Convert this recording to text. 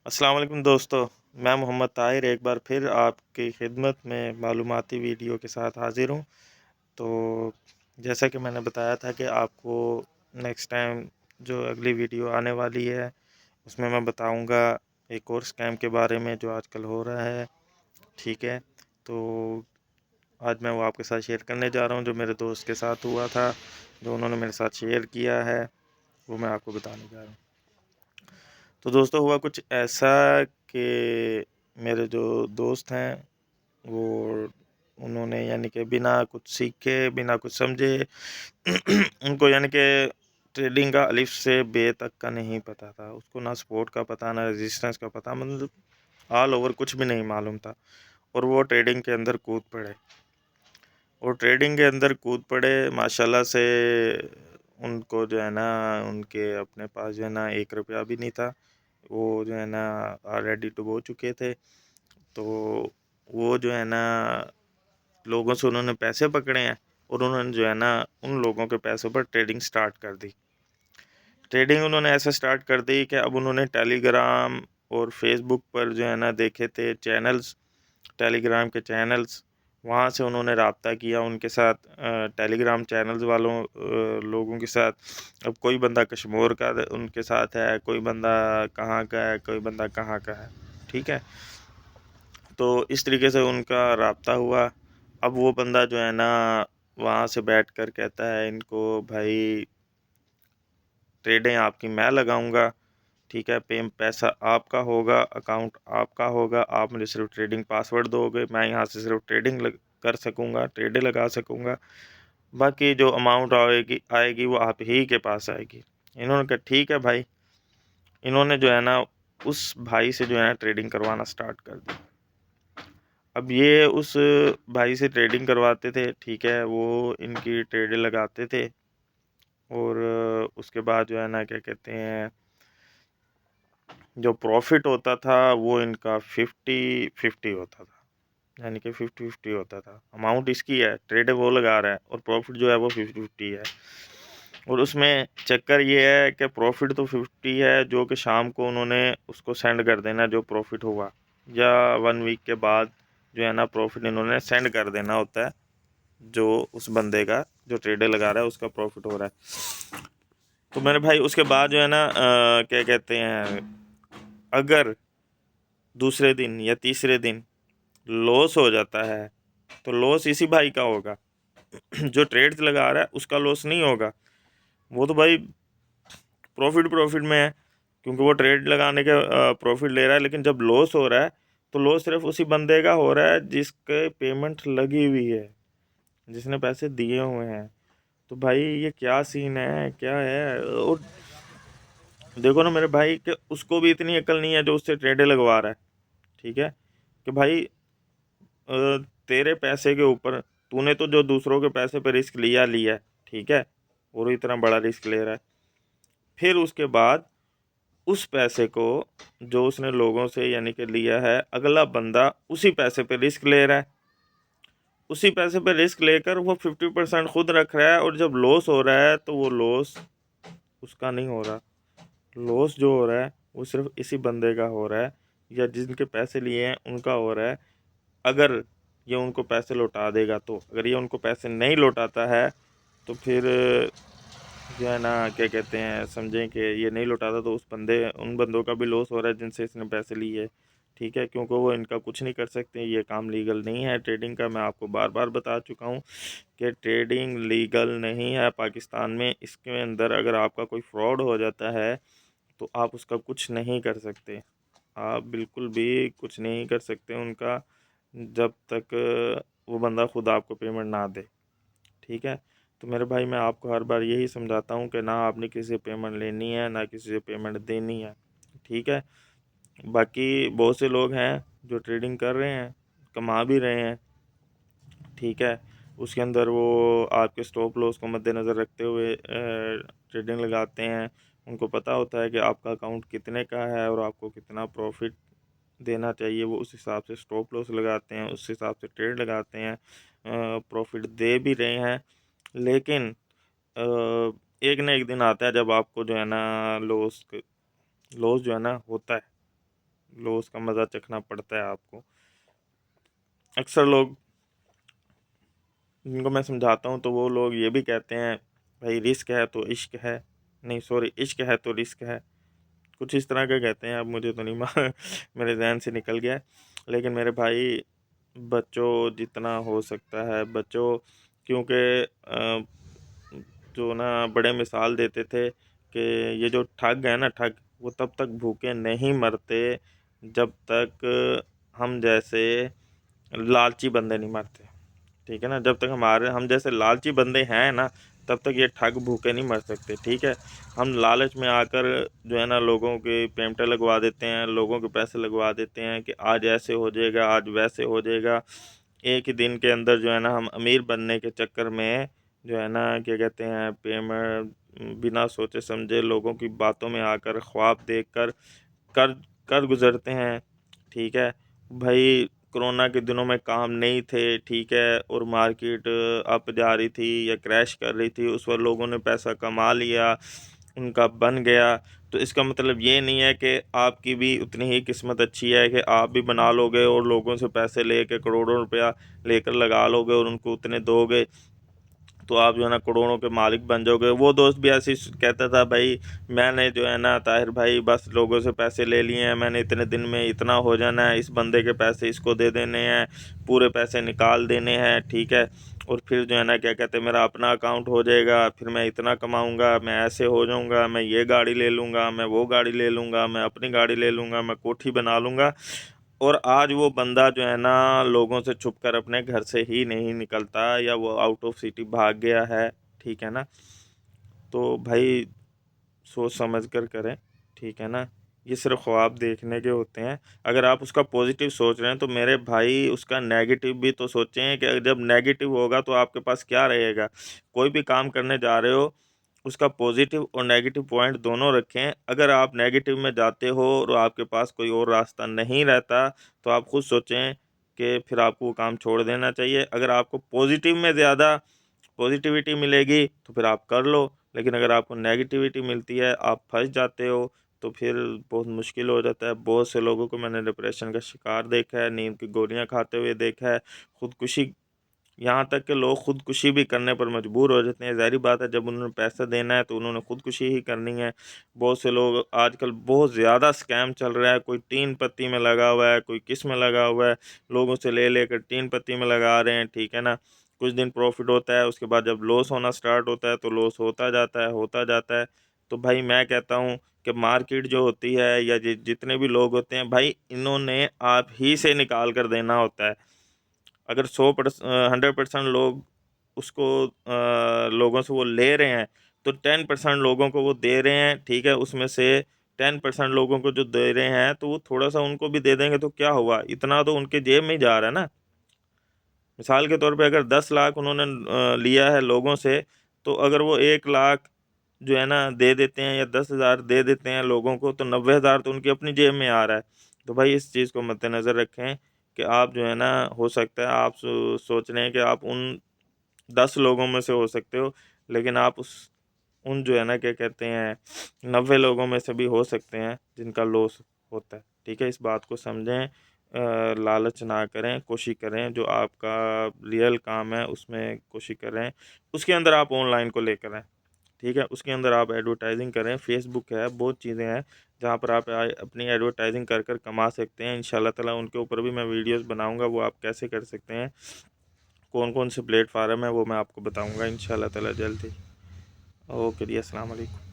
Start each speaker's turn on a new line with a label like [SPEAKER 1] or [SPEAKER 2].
[SPEAKER 1] अस्सलाम वालेकुम दोस्तों, मैं मोहम्मद ताहिर एक बार फिर आपकी खिदमत में मालूमाती वीडियो के साथ हाज़िर हूँ। तो जैसा कि मैंने बताया था कि आपको नेक्स्ट टाइम जो अगली वीडियो आने वाली है, उसमें मैं बताऊँगा एक और स्कैम के बारे में जो आजकल हो रहा है, ठीक है? तो आज मैं वो आपके साथ शेयर करने जा रहा हूँ, जो मेरे दोस्त के साथ हुआ था, जो उन्होंने मेरे साथ शेयर किया है, वो मैं आपको बताने जा रहा हूँ। तो दोस्तों हुआ कुछ ऐसा कि मेरे जो दोस्त हैं वो उन्होंने यानी कि बिना कुछ सीखे, बिना कुछ समझे उनको यानी कि ट्रेडिंग का अलिफ से बे तक का नहीं पता था। उसको ना सपोर्ट का पता, ना रेजिस्टेंस का पता, मतलब ऑल ओवर कुछ भी नहीं मालूम था और वो ट्रेडिंग के अंदर कूद पड़े। और ट्रेडिंग के अंदर कूद पड़े माशाल्लाह से उनको जो है ना उनके अपने पास जो है ना 1 रुपया भी नहीं था। वो जो है ना ऑलरेडी डुबो चुके थे। तो वो जो है ना लोगों से उन्होंने पैसे पकड़े हैं और उन्होंने जो है ना उन लोगों के पैसों पर ट्रेडिंग स्टार्ट कर दी। ट्रेडिंग उन्होंने ऐसे स्टार्ट कर दी कि अब उन्होंने टेलीग्राम और फेसबुक पर जो है ना देखे थे चैनल्स, टेलीग्राम के चैनल्स, वहाँ से उन्होंने राब्ता किया उनके साथ, टेलीग्राम चैनल्स वालों लोगों के साथ। अब कोई बंदा कश्मीर का उनके साथ है, कोई बंदा कहाँ का है, कोई बंदा कहाँ का है, ठीक है? तो इस तरीके से उनका राब्ता हुआ। अब वो बंदा जो है ना वहाँ से बैठ कर कहता है इनको, भाई ट्रेडें आपकी मैं लगाऊंगा, ठीक है? पैसा आपका होगा, अकाउंट आपका होगा, आप मुझे सिर्फ ट्रेडिंग पासवर्ड दोगे, मैं यहाँ से सिर्फ कर सकूँगा, ट्रेडें लगा सकूँगा, बाकी जो अमाउंट आएगी आएगी वो आप ही के पास आएगी। इन्होंने कहा ठीक है भाई। इन्होंने जो है ना उस भाई से जो है ना ट्रेडिंग करवाना स्टार्ट कर दी। अब ये उस भाई से ट्रेडिंग करवाते थे, ठीक है? वो इनकी ट्रेडें लगाते थे और उसके बाद जो है ना क्या कहते हैं, जो प्रॉफिट होता था वो इनका 50-50 होता था। यानी कि 50-50 होता था। अमाउंट इसकी है, ट्रेड वो लगा रहा है और प्रॉफिट जो है वो 50-50 है। और उसमें चक्कर ये है कि प्रॉफिट तो 50 है, जो कि शाम को उन्होंने उसको सेंड कर देना जो प्रॉफिट हुआ, या 1 वीक के बाद जो है ना प्रॉफिट इन्होंने सेंड कर देना होता है, जो उस बंदे का जो ट्रेडर लगा रहा है उसका प्रॉफिट हो रहा है। तो मेरे भाई उसके बाद जो है ना क्या कहते हैं, अगर दूसरे दिन या तीसरे दिन लॉस हो जाता है तो लॉस इसी भाई का होगा। जो ट्रेड्स लगा रहा है उसका लॉस नहीं होगा, वो तो भाई प्रॉफिट में है, क्योंकि वो ट्रेड लगाने के प्रॉफिट ले रहा है। लेकिन जब लॉस हो रहा है तो लॉस सिर्फ उसी बंदे का हो रहा है जिसके पेमेंट लगी हुई है, जिसने पैसे दिए हुए हैं। तो भाई ये क्या सीन है, क्या है? और देखो ना मेरे भाई कि उसको भी इतनी अकल नहीं है जो उससे ट्रेडें लगवा रहा है, ठीक है? कि भाई तेरे पैसे के ऊपर तूने तो जो दूसरों के पैसे पे रिस्क लिया लिया है, ठीक है? और इतना बड़ा रिस्क ले रहा है, फिर उसके बाद उस पैसे को जो उसने लोगों से यानी कि लिया है, अगला बंदा उसी पैसे पे रिस्क ले रहा है। उसी पैसे पे रिस्क लेकर वो 50% खुद रख रहा है, और जब लॉस हो रहा है तो वो लॉस उसका नहीं हो रहा। लॉस जो हो रहा है वो सिर्फ इसी बंदे का हो रहा है, या जिनके पैसे लिए हैं उनका हो रहा है। अगर ये उनको पैसे लौटा देगा तो, अगर ये उनको पैसे नहीं लौटाता है तो फिर जो है ना क्या कहते हैं, समझें कि ये नहीं लौटाता तो उन बंदों का भी लॉस हो रहा है जिनसे इसने पैसे लिए, ठीक है? क्योंकि वो इनका कुछ नहीं कर सकते, ये काम लीगल नहीं है ट्रेडिंग का। मैं आपको बार बार बता चुका हूँ कि ट्रेडिंग लीगल नहीं है पाकिस्तान में। इसके अंदर अगर आपका कोई फ्रॉड हो जाता है तो आप उसका कुछ नहीं कर सकते, आप बिल्कुल भी कुछ नहीं कर सकते उनका, जब तक वो बंदा खुद आपको पेमेंट ना दे, ठीक है? तो मेरे भाई मैं आपको हर बार यही समझाता हूँ कि ना आपने किसी से पेमेंट लेनी है, ना किसी से पेमेंट देनी है, ठीक है? बाकी बहुत से लोग हैं जो ट्रेडिंग कर रहे हैं, कमा भी रहे हैं, ठीक है? उसके अंदर वो आपके स्टॉप लॉस को मद्देनज़र रखते हुए ट्रेडिंग लगाते हैं। उनको पता होता है कि आपका अकाउंट कितने का है और आपको कितना प्रॉफिट देना चाहिए, वो उस हिसाब से स्टॉप लॉस लगाते हैं, उस हिसाब से ट्रेड लगाते हैं, प्रॉफिट दे भी रहे हैं। लेकिन एक ना एक दिन आता है जब आपको जो है ना लॉस जो है ना होता है, लॉस का मज़ा चखना पड़ता है आपको। अक्सर लोग जिनको मैं समझाता हूँ तो वो लोग ये भी कहते हैं भाई रिस्क है तो इश्क है, नहीं सॉरी इश्क है तो रिस्क है, कुछ इस तरह का कहते हैं। अब मुझे तो नहीं मेरे जहन से निकल गया। लेकिन मेरे भाई बच्चों जितना हो सकता है बच्चों, क्योंकि जो ना बड़े मिसाल देते थे कि ये जो ठग है ना ठग, वो तब तक भूखे नहीं मरते जब तक हम जैसे लालची बंदे नहीं मरते। ठीक है ना, जब तक हमारे हम जैसे लालची बंदे हैं ना तब तक ये ठग भूखे नहीं मर सकते। ठीक है, हम लालच में आकर जो है ना लोगों के पेमेंटें लगवा देते हैं, लोगों के पैसे लगवा देते हैं कि आज ऐसे हो जाएगा आज वैसे हो जाएगा। एक ही दिन के अंदर जो है ना हम अमीर बनने के चक्कर में जो है ना क्या कहते हैं पेमेंट बिना सोचे समझे लोगों की बातों में आकर ख्वाब देखकर कर कर गुजरते हैं। ठीक है भाई, कोरोना के दिनों में काम नहीं थे, ठीक है, और मार्केट अप जा रही थी या क्रैश कर रही थी, उस पर लोगों ने पैसा कमा लिया, उनका बन गया। तो इसका मतलब ये नहीं है कि आपकी भी उतनी ही किस्मत अच्छी है कि आप भी बना लोगे और लोगों से पैसे लेके करोड़ों रुपया लेकर लगा लोगे और उनको उतने दोगे तो आप जो है ना करोड़ों के मालिक बन जाओगे। वो दोस्त भी ऐसे ही कहता था भाई मैंने जो है ना ताहिर भाई बस लोगों से पैसे ले लिए हैं, मैंने इतने दिन में इतना हो जाना है, इस बंदे के पैसे इसको दे देने हैं, पूरे पैसे निकाल देने हैं। ठीक है, और फिर जो है ना क्या कहते हैं मेरा अपना अकाउंट हो जाएगा, फिर मैं इतना कमाऊंगा, मैं ऐसे हो जाऊंगा, मैं ये गाड़ी ले लूँगा, मैं वो गाड़ी ले लूँगा, मैं अपनी गाड़ी ले लूँगा, मैं कोठी बना लूँगा। और आज वो बंदा जो है ना लोगों से छुप कर अपने घर से ही नहीं निकलता या वो आउट ऑफ सिटी भाग गया है। ठीक है ना, तो भाई सोच समझ कर करें। ठीक है ना, ये सिर्फ ख्वाब देखने के होते हैं। अगर आप उसका पॉजिटिव सोच रहे हैं तो मेरे भाई उसका नेगेटिव भी तो सोचें कि जब नेगेटिव होगा तो आपके पास क्या रहेगा। कोई भी काम करने जा रहे हो उसका पॉजिटिव और नेगेटिव पॉइंट दोनों रखें। अगर आप नेगेटिव में जाते हो और आपके पास कोई और रास्ता नहीं रहता तो आप खुद सोचें कि फिर आपको वो काम छोड़ देना चाहिए। अगर आपको पॉजिटिव में ज़्यादा पॉजिटिविटी मिलेगी तो फिर आप कर लो, लेकिन अगर आपको नेगेटिविटी मिलती है आप फंस जाते हो तो फिर बहुत मुश्किल हो जाता है। बहुत से लोगों को मैंने डिप्रेशन का शिकार देखा है, नींद की गोलियां खाते हुए देखा है, खुदकुशी, यहाँ तक कि लोग खुदकुशी भी करने पर मजबूर हो जाते हैं। ज़ाहिर बात है जब उन्होंने पैसा देना है तो उन्होंने खुदकुशी ही करनी है। बहुत से लोग आजकल बहुत ज़्यादा स्कैम चल रहा है, कोई टीन पत्ती में लगा हुआ है, कोई किस में लगा हुआ है, लोगों से ले लेकर टीन पत्ती में लगा रहे हैं। ठीक है ना, कुछ दिन प्रॉफिट होता है उसके बाद जब लॉस होना स्टार्ट होता है तो लॉस होता जाता है होता जाता है। तो भाई मैं कहता हूँ कि मार्केट जो होती है या जितने भी लोग होते हैं भाई इन्होंने आप ही से निकाल कर देना होता है। अगर 100% लोग उसको लोगों से वो ले रहे हैं तो 10% लोगों को वो दे रहे हैं। ठीक है, उसमें से 10% लोगों को जो दे रहे हैं तो वो थोड़ा सा उनको भी दे देंगे तो क्या हुआ, इतना तो उनके जेब में ही जा रहा है ना। मिसाल के तौर पे अगर 10 लाख उन्होंने लिया है लोगों से, तो अगर वो 1 लाख जो है ना दे देते हैं या 10 हज़ार दे देते हैं लोगों को तो 90 हज़ार तो उनकी अपनी जेब में आ रहा है। तो भाई इस चीज़ को मद्देनज़र रखें कि आप जो है ना हो सकता है आप सोच रहे हैं कि आप उन 10 लोगों में से हो सकते हो, लेकिन आप उन जो है ना क्या कहते हैं 90 लोगों में से भी हो सकते हैं जिनका लॉस होता है। ठीक है, इस बात को समझें, लालच ना करें, कोशिश करें जो आपका रियल काम है उसमें कोशिश करें, उसके अंदर आप ऑनलाइन को लेकर आएँ। ठीक है, उसके अंदर आप एडवर्टाइजिंग करें, फेसबुक है, बहुत चीज़ें हैं जहाँ पर आप अपनी एडवर्टाइजिंग कर कर कमा सकते हैं इंशाल्लाह ताला। उनके ऊपर भी मैं वीडियोस बनाऊंगा, वो आप कैसे कर सकते हैं, कौन कौन से प्लेटफार्म है वो मैं आपको बताऊंगा इंशाल्लाह ताला जल्द ही। ओके जी, अस्सलाम वालेकुम।